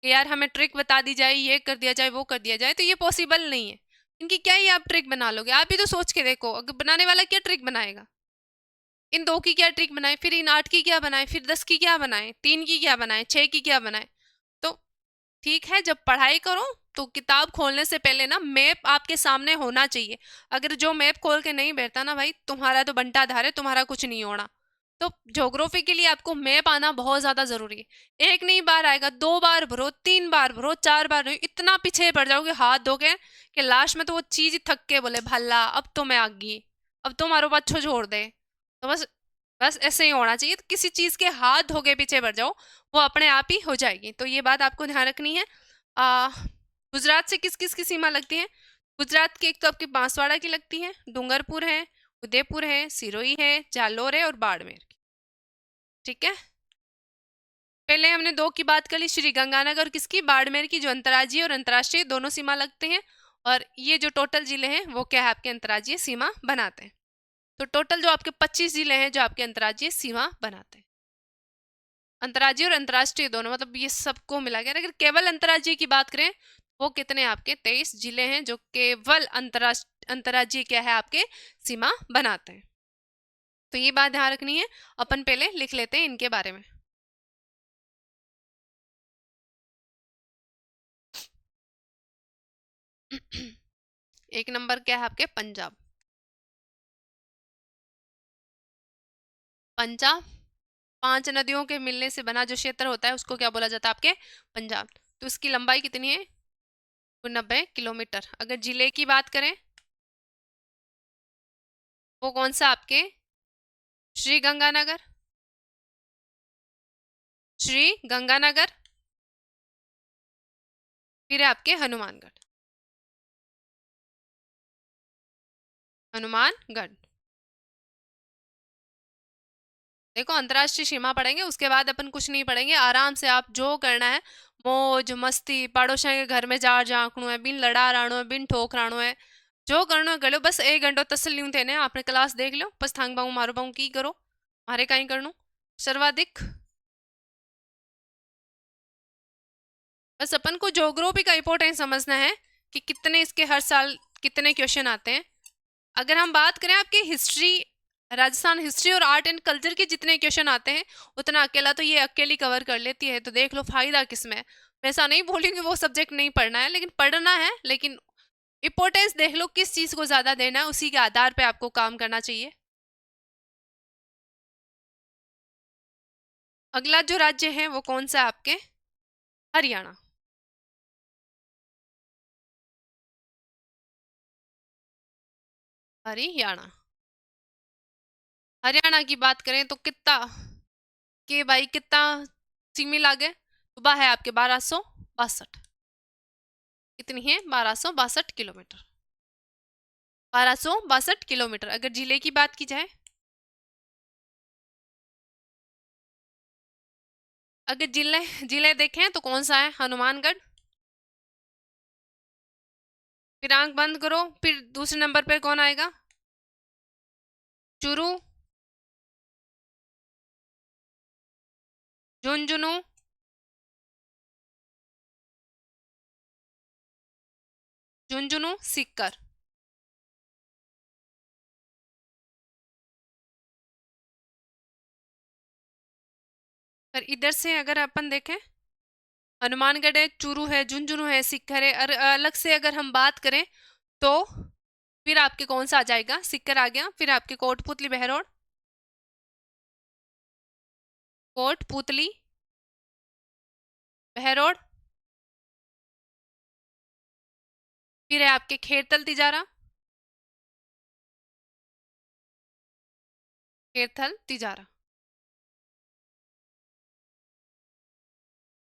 कि यार हमें ट्रिक बता दी जाए, ये कर दिया जाए, वो कर दिया जाए, तो ये पॉसिबल नहीं है। इनकी क्या ही आप ट्रिक बना लोगे, आप भी तो सोच के देखो, अगर बनाने वाला क्या ट्रिक बनाएगा, इन 2 की क्या ट्रिक बनाए, फिर इन 8 की क्या बनाए, फिर 10 की क्या बनाए, 3 की क्या बनाए, 6 की क्या बनाए। तो ठीक है, जब पढ़ाई करो तो किताब खोलने से पहले ना मैप आपके सामने होना चाहिए। अगर जो मैप खोल के नहीं बैठता ना भाई, तुम्हारा तो बंटा धार है, तुम्हारा कुछ नहीं होना। तो ज्योग्राफी के लिए आपको मैप आना बहुत ज्यादा जरूरी है। एक नहीं बार आएगा, 2 बार भरो, 3 बार भरो, 4 बार भरो, इतना पीछे पड़ जाओगे हाथ धोके कि लास्ट में तो वो चीज ही थक के बोले भला अब तो मैं आ गई, अब तो मारो पाछो छोड़ दे। तो बस बस ऐसे ही होना चाहिए, तो किसी चीज के हाथ धोके पीछे पड़ जाओ, वो अपने आप ही हो जाएगी। तो ये बात आपको ध्यान रखनी है। आ, गुजरात से किस किस की सीमा लगती है, गुजरात की एक तो आपकी बांसवाड़ा की लगती है, डूंगरपुर है, उदयपुर है, सिरोही है, जालोर है और बाड़मेर की। ठीक है, पहले हमने 2 की बात कर ली, श्री गंगानगर किसकी, बाड़मेर की, जो अंतर्राज्यीय और अंतर्राष्ट्रीय दोनों सीमा लगते हैं। और ये जो टोटल जिले हैं वो क्या है आपके अंतर्राज्यीय सीमा बनाते हैं। तो टोटल जो आपके 25 जिले हैं जो आपके अंतर्राज्यीय सीमा बनाते हैं। अंतर्राज्यीय और अंतर्राष्ट्रीय दोनों, मतलब ये सबको मिला गया। अगर केवल अंतर्राज्यीय की बात करें वो कितने आपके 23 जिले हैं जो केवल अंतर्राज्यीय क्या है आपके सीमा बनाते हैं। तो ये बात ध्यान रखनी है। अपन पहले लिख लेते हैं इनके बारे में। एक नंबर क्या है आपके, पंजाब। पंजाब 5 नदियों के मिलने से बना जो क्षेत्र होता है उसको क्या बोला जाता है आपके, पंजाब। तो उसकी लंबाई कितनी है, 90 किलोमीटर। अगर जिले की बात करें वो कौन सा आपके, श्री गंगानगर, श्री गंगानगर, फिर है आपके हनुमानगढ़, हनुमानगढ़। देखो अंतर्राष्ट्रीय सीमा पढ़ेंगे, उसके बाद अपन कुछ नहीं पढ़ेंगे। आराम से आप जो करना है, मौज मस्ती, पड़ोसियों के घर में जा झांकणो है, बिन लड़ा राणो है, बिन ठोक राणो है, जो करनो है कर लो। बस 1 घंटो तसल्ली थे ने आपने क्लास देख लो, बस थांग बाऊ मारो बाऊ की करो, मारे कहीं करनू सर्वाधिक। बस अपन को ज्योग्राफी का इंपॉर्टेंस समझना है कि कितने इसके हर साल कितने क्वेश्चन आते हैं। अगर हम बात करें आपकी हिस्ट्री, राजस्थान हिस्ट्री और आर्ट एंड कल्चर के जितने क्वेश्चन आते हैं उतना अकेला तो ये अकेली कवर कर लेती है, तो देख लो फायदा किसमें है। वैसा नहीं बोलूंगी वो सब्जेक्ट नहीं पढ़ना है, लेकिन पढ़ना है, लेकिन इंपॉर्टेंस देख लो किस चीज को ज्यादा देना है, उसी के आधार पे आपको काम करना चाहिए। अगला जो राज्य है वो कौन सा है आपके? हरियाणा। हरियाणा। हरियाणा की बात करें तो कितना के भाई कितना सिमी लागे, तो वह है आपके 1262। कितनी है? 1262 किलोमीटर। 1262 किलोमीटर। अगर जिले की बात की जाए, अगर जिले जिले देखें तो कौन सा है? हनुमानगढ़। फिर आंख बंद करो, फिर दूसरे नंबर पे कौन आएगा? चूरू, झुंझुनू, झुंझुनू सीकर। पर इधर से अगर अपन देखें, हनुमानगढ़ है, चूरू है, झुंझुनू है, सीकर है, और अलग से अगर हम बात करें तो फिर आपके कौन सा आ जाएगा? सीकर आ गया। फिर आपके कोटपुतली बहरोड, कोटपुतली बहरोड। फिर है आपके खेरतल तिजारा, खेरथल तिजारा।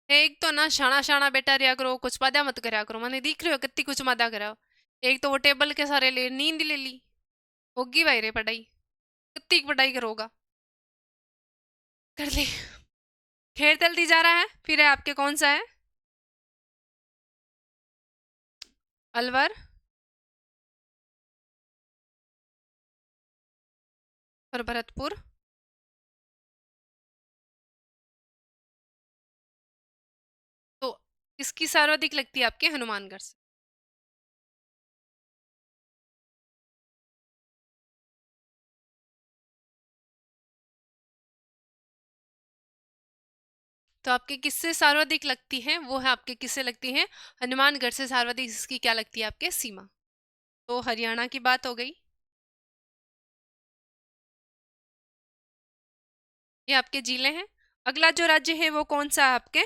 एक तो ना शाना शाना बेटा रिया करो, कुछ मजा मत करया करो, मैंने दिख रहे हो कितनी कुछ मजा करा। एक तो वो टेबल के सारे ले नींद ले ली, होगी भाई रे पढ़ाई, कितनी पढ़ाई करोगा? कर ली। खेरतल तिजारा है। फिर है आपके कौन सा है? अलवर और भरतपुर। तो इसकी सर्वाधिक लगती है आपके हनुमानगढ़ से। तो आपके किससे सर्वाधिक लगती है? वो है आपके किससे लगती है? हनुमानगढ़ से सर्वाधिक इसकी क्या लगती है आपके? सीमा। तो हरियाणा की बात हो गई। ये आपके जिले हैं। अगला जो राज्य है वो कौन सा है आपके?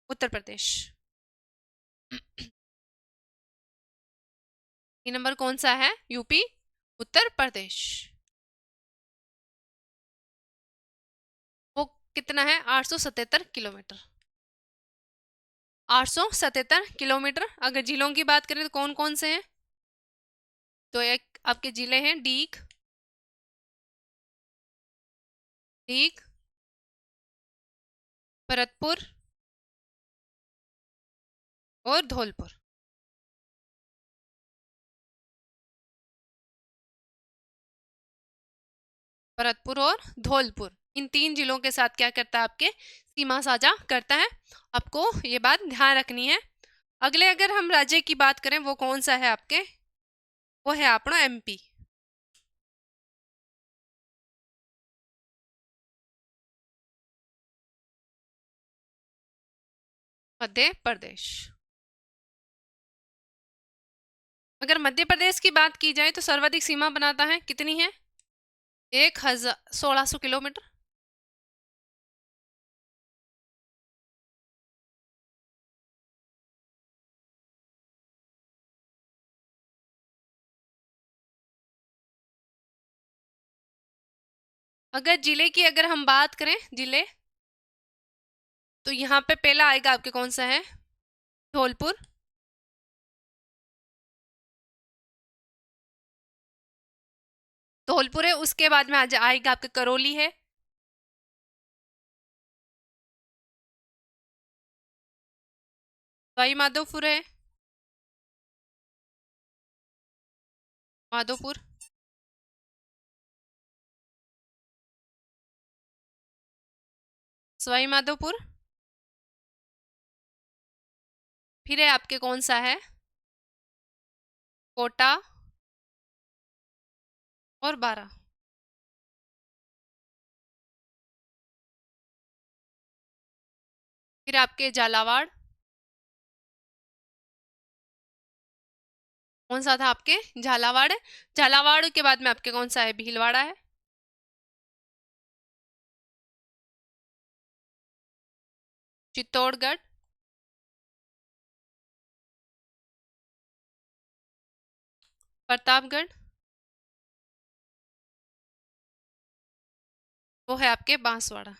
उत्तर प्रदेश। 3 नंबर कौन सा है? यूपी, उत्तर प्रदेश। वो कितना है? 877 किलोमीटर। 877 किलोमीटर। अगर जिलों की बात करें तो कौन कौन से हैं? तो एक आपके जिले हैं डीग, डीग, भरतपुर और धौलपुर। भरतपुर और धौलपुर, इन 3 जिलों के साथ क्या करता है? आपके सीमा साझा करता है। आपको ये बात ध्यान रखनी है। अगले अगर हम राज्य की बात करें वो कौन सा है आपके? वो है अपना एमपी, मध्य प्रदेश। अगर मध्य प्रदेश की बात की जाए तो सर्वाधिक सीमा बनाता है, कितनी है? 1600 किलोमीटर। अगर जिले की अगर हम बात करें, जिले, तो यहाँ पे पहला आएगा आपके कौन सा है? धौलपुर। धौलपुर है, उसके बाद में आएगा आपके करौली है, सवाई माधोपुर है, माधोपुर, सवाई माधोपुर। फिर है आपके कौन सा है, कोटा और बारा। फिर आपके झालावाड़, कौन सा था आपके, झालावाड़ है। झालावाड़ के बाद में आपके कौन सा है, भीलवाड़ा है। चित्तौड़गढ़, प्रतापगढ़, वो है आपके बांसवाड़ा।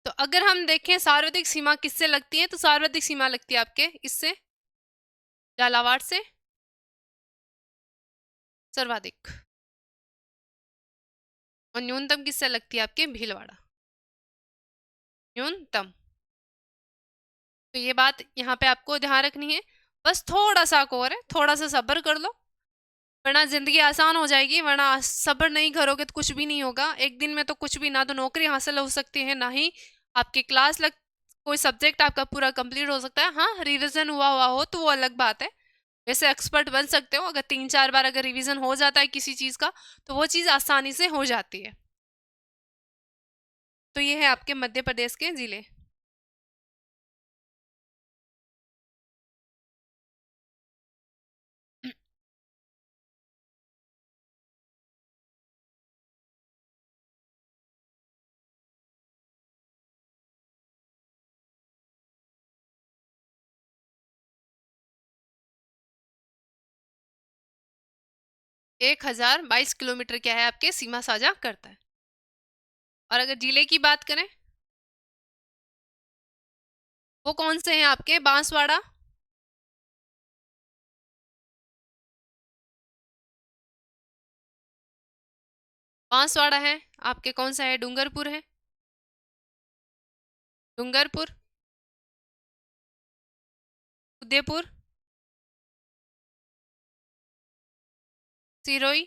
तो अगर हम देखें सार्वत्रिक सीमा किससे लगती है, तो सार्वत्रिक सीमा लगती है आपके इससे, झालावाड़ से सर्वाधिक। और न्यूनतम किससे लगती है आपके, भीलवाड़ा, न्यूनतम। तो ये बात यहाँ पे आपको ध्यान रखनी है। बस थोड़ा सा और है, थोड़ा सा सब्र कर लो, वरना जिंदगी आसान हो जाएगी। वरना सब्र नहीं करोगे तो कुछ भी नहीं होगा। एक दिन में तो कुछ भी, ना तो नौकरी हासिल हो सकती है, ना ही आपकी क्लास लग, कोई सब्जेक्ट आपका पूरा कंप्लीट हो सकता है। हाँ, रिवीजन हुआ हुआ हो तो वो अलग बात है। वैसे एक्सपर्ट बन सकते हो अगर 3-4 बार अगर रिवीजन हो जाता है किसी चीज़ का, तो वो चीज़ आसानी से हो जाती है। तो ये है आपके मध्य प्रदेश के जिले। 1022 किलोमीटर क्या है आपके सीमा साझा करता है। और अगर जिले की बात करें, वो कौन से हैं आपके, बांसवाड़ा, बांसवाड़ा है आपके, कौन सा है, डूंगरपुर है, डूंगरपुर, उदयपुर, सिरोही,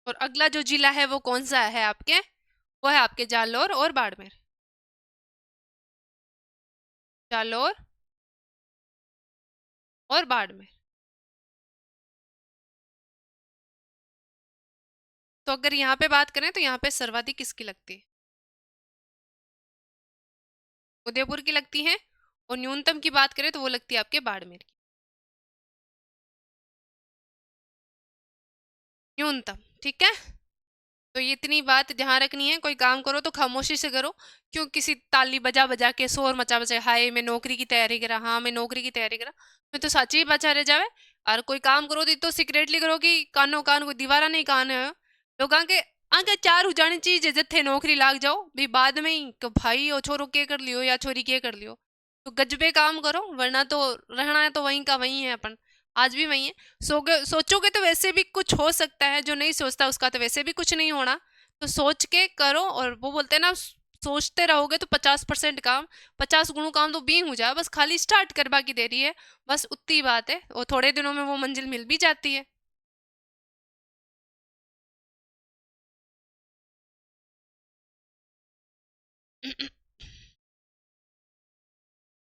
और अगला जो जिला है वो कौन सा है आपके, वो है आपके जालौर और बाड़मेर, जालौर और बाड़मेर। तो अगर यहाँ पे बात करें तो यहाँ पे सर्वाधिक किसकी लगती है, उदयपुर की लगती है। और न्यूनतम की बात करें तो वो लगती है आपके बाड़मेर की, न्यूनतम। ठीक है, तो ये इतनी बात ध्यान रखनी है। कोई काम करो तो खामोशी से करो, क्यों किसी ताली बजा बजा के शोर मचा बचा, हाय मैं नौकरी की तैयारी करा, हाँ मैं नौकरी की तैयारी करा, मैं तो सच ही बचा रह जावे। और कोई काम करो तो सीक्रेटली करो कि कानो कान कोई दीवारा नहीं कान है। लोग आगे आगे चार हो जानी चाहिए जिथे नौकरी लाग जाओ भी, बाद में ही कि भाई ओ छोरो के कर लियो या छोरी के कर लियो। तो गजबे काम करो, वरना तो रहना है तो वहीं का वहीं है अपन, आज भी वहीं है। सोचोगे तो वैसे भी कुछ हो सकता है, जो नहीं सोचता उसका तो वैसे भी कुछ नहीं होना। तो सोच के करो, और वो बोलते हैं ना, सोचते रहोगे तो 50% काम, 50 गुणों काम तो भी हो जाए, बस खाली स्टार्ट करवा की देरी है। बस उतनी बात है, और थोड़े दिनों में वो मंजिल मिल भी जाती है।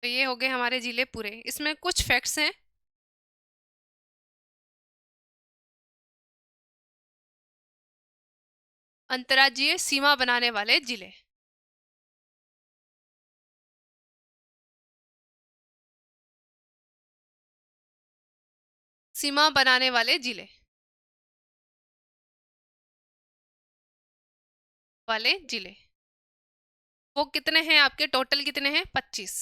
तो ये हो गए हमारे जिले पूरे। इसमें कुछ फैक्ट्स हैं। अंतर्राज्यीय सीमा बनाने वाले जिले, सीमा बनाने वाले जिले, वाले जिले, वो कितने हैं आपके, टोटल कितने हैं, 25।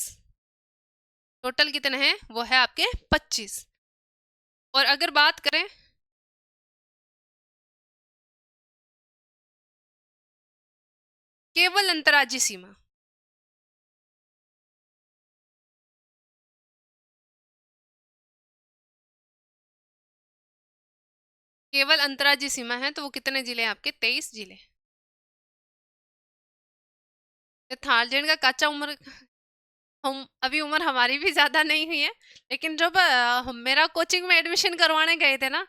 टोटल कितने हैं, वो है आपके 25। और अगर बात करें, केवल अंतर्राज्यीय सीमा, केवल अंतर्राज्यीय सीमा है तो वो कितने जिले हैं आपके? 23 जिले। ये थाईलैंड का कच्चा उम्र, हम अभी उम्र हमारी भी ज्यादा नहीं हुई है, लेकिन जब मेरा कोचिंग में एडमिशन करवाने गए थे ना,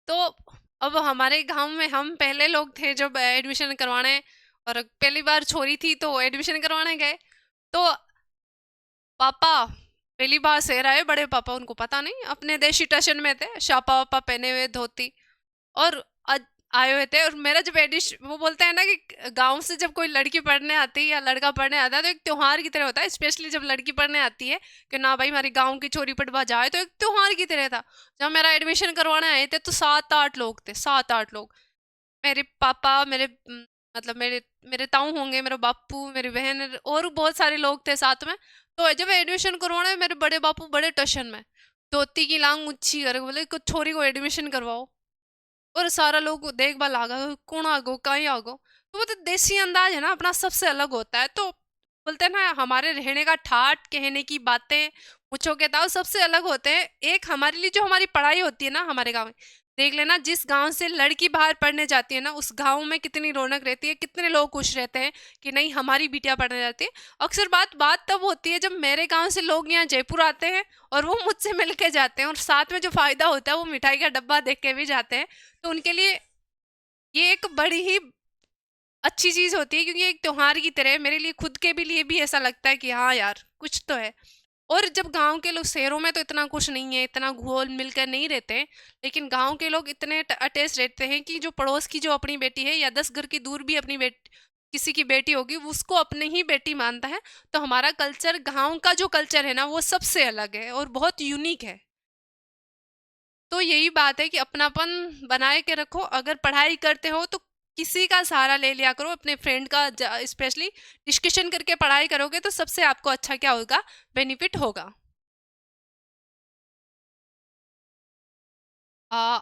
तो अब हमारे गांव में हम पहले लोग थे जब एडमिशन करवाने, और पहली बार छोरी थी तो एडमिशन करवाने गए, तो पापा पहली बार से रहे, बड़े पापा, उनको पता नहीं, अपने देशी टशन में थे, शापा वापा पहने हुए, धोती, और आए हुए थे। और मेरा जब एडिशन, वो बोलते हैं ना कि गांव से जब कोई लड़की पढ़ने आती है या लड़का पढ़ने आता है तो एक त्योहार की तरह होता है, स्पेशली जब लड़की पढ़ने आती है कि ना भाई हमारी गांव की छोरी पढ़वा जाए, तो एक त्योहार की तरह था। जब मेरा एडमिशन करवाने आए थे तो 7-8 लोग थे, 7-8 लोग। मेरे पापा, मेरे मतलब मेरे मेरे ताऊ होंगे, मेरे बापू, मेरी बहन, और बहुत सारे लोग थे साथ में। तो जब एडमिशन करवाने, मेरे बड़े बापू बड़े टशन में, धोती की लांग ऊंची करके बोले कुछ छोरी को एडमिशन करवाओ, और सारा लोग देखभाल आगा, कौन आगो, कहीं आगो। तो वो तो देसी अंदाज है ना अपना, सबसे अलग होता है। तो बोलते हैं ना, हमारे रहने का ठाट, कहने की बातें, पूछो के ताव सबसे अलग होते हैं। एक हमारे लिए जो हमारी पढ़ाई होती है ना हमारे गाँव में, देख लेना, जिस गांव से लड़की बाहर पढ़ने जाती है ना, उस गांव में कितनी रौनक रहती है, कितने लोग खुश रहते हैं कि नहीं हमारी बिटिया पढ़ने जाती है। अक्सर बात बात तब होती है जब मेरे गांव से लोग यहाँ जयपुर आते हैं और वो मुझसे मिल के जाते हैं, और साथ में जो फायदा होता है वो मिठाई का डब्बा देख के भी जाते हैं। तो उनके लिए ये एक बड़ी ही अच्छी चीज होती है, क्योंकि एक त्योहार की तरह मेरे लिए, खुद के भी लिए भी ऐसा लगता है कि हाँ यार कुछ तो है। और जब गांव के लोग, शहरों में तो इतना कुछ नहीं है, इतना घुल मिलकर नहीं रहते हैं, लेकिन गांव के लोग इतने अटैच रहते हैं कि जो पड़ोस की जो अपनी बेटी है, या 10 घर की दूर भी अपनी बेटी, किसी की बेटी होगी, वो उसको अपनी ही बेटी मानता है। तो हमारा कल्चर, गांव का जो कल्चर है ना, वो सबसे अलग है और बहुत यूनिक है। तो यही बात है कि अपनापन बनाए के रखो। अगर पढ़ाई करते हो तो किसी का सहारा ले लिया करो, अपने फ्रेंड का, स्पेशली डिस्कशन करके पढ़ाई करोगे तो सबसे आपको अच्छा क्या होगा, बेनिफिट होगा। आ,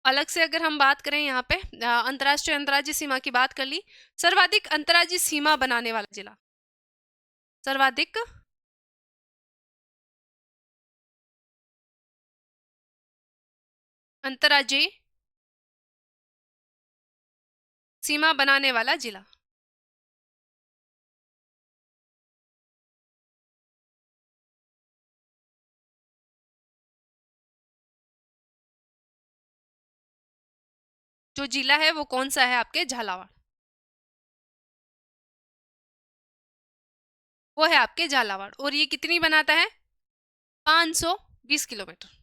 अलग से अगर हम बात करें यहाँ पे, अंतर्राष्ट्रीय अंतर्राज्यीय सीमा की बात कर ली। सर्वाधिक अंतर्राज्यीय सीमा बनाने वाला जिला, सर्वाधिक अंतर्राज्यीय सीमा बनाने वाला जिला। जो जिला है वो कौन सा है आपके? झालावाड़। वो है आपके झालावाड़, और ये कितनी बनाता है? 520 किलोमीटर।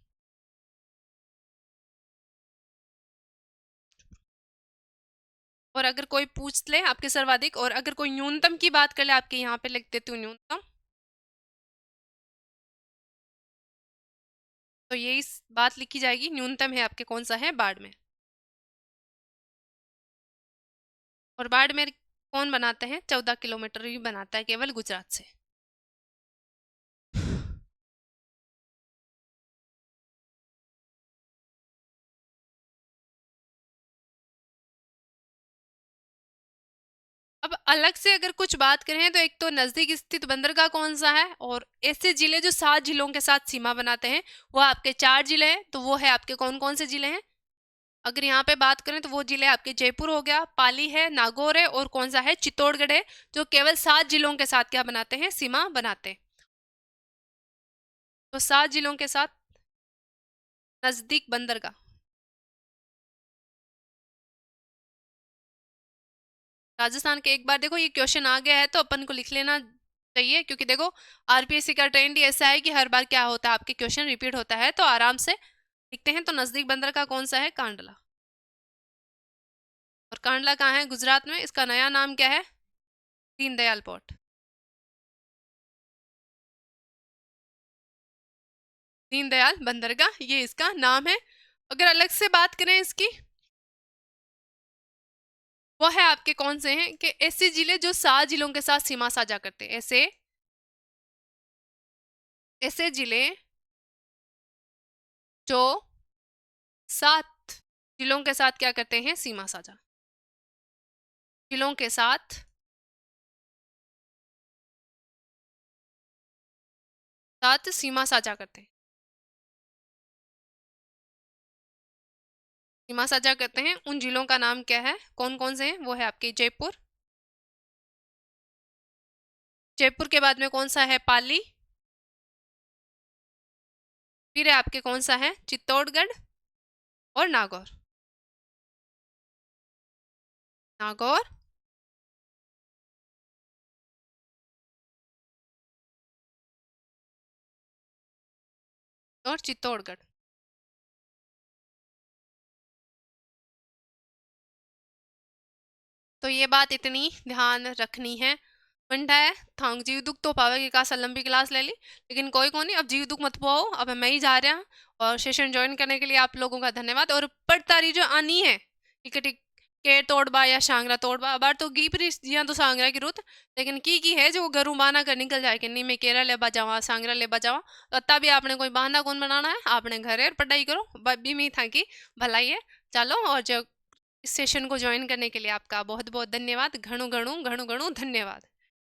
और अगर कोई पूछ ले आपके सर्वाधिक, और अगर कोई न्यूनतम की बात कर ले, आपके यहाँ पे लिख देती हूँ न्यूनतम, तो यही बात लिखी जाएगी, न्यूनतम है आपके कौन सा है? बाड़मेर। और बाड़मेर कौन बनाते हैं? 14 किलोमीटर ही बनाता है, केवल गुजरात से। अब अलग से अगर कुछ बात करें तो एक तो नजदीक स्थित बंदरगाह कौन सा है, और ऐसे जिले जो 7 जिलों के साथ सीमा बनाते हैं, वो आपके 4 जिले हैं। तो वो है आपके कौन कौन से जिले हैं? अगर यहाँ पे बात करें तो वो जिले आपके जयपुर हो गया, पाली है, नागौर है, और कौन सा है? चित्तौड़गढ़ है, जो केवल 7 जिलों के साथ क्या बनाते हैं? सीमा बनाते हैं। तो 7 जिलों के साथ नजदीक बंदरगाह। राजस्थान के, एक बार देखो ये क्वेश्चन आ गया है तो अपन को लिख लेना चाहिए, क्योंकि देखो आरपीएससी का ट्रेंड ही ऐसा है कि हर बार क्या होता है, आपके क्वेश्चन रिपीट होता है, तो आराम से लिखते हैं। तो नजदीक बंदरगाह कौन सा है? कांडला। और कांडला कहाँ है? गुजरात में। इसका नया नाम क्या है? दीनदयाल पोर्ट। दीनदयाल बंदरगाह, ये इसका नाम है। अगर अलग से बात करें इसकी, वो है आपके कौन से हैं कि ऐसे जिले जो 7 जिलों के साथ सीमा साझा करते हैं, ऐसे ऐसे जिले जो 7 जिलों के साथ क्या करते हैं? सीमा साझा, जिलों के साथ सीमा साझा करते हैं। सीमा साझा करते हैं उन जिलों का नाम क्या है, कौन कौन से हैं? वो है आपके जयपुर, जयपुर के बाद में कौन सा है? पाली, फिर है आपके कौन सा है? चित्तौड़गढ़ और नागौर। नागौर और चित्तौड़गढ़। तो ये बात इतनी ध्यान रखनी है। मंडा है थांग जीव दुख तो पावे की कासा लंबी क्लास ले ली, लेकिन कोई को नहीं, अब जीव दुख मत पाओ, अब मैं ही जा रहा। और सेशन ज्वाइन करने के लिए आप लोगों का धन्यवाद। और पड़तारी जो आनी है इकट्ठी के तोड़बा या शांगरा तोड़बा, अब तो गी प्री जिया तो सांगरा की रुत, लेकिन की है जो घरू बहाना कर निकल जाए कि नहीं मैं केरा ले जावा सांगरा ले जावा, तो तभी आपने कोई बहाना कौन बनाना है, आपने घर पढ़ाई करो, बी में था कि भलाई है। चलो, और जो इस सेशन को ज्वाइन करने के लिए आपका बहुत बहुत धन्यवाद, घणु घणु घणु घणु धन्यवाद।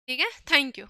ठीक है, थैंक यू।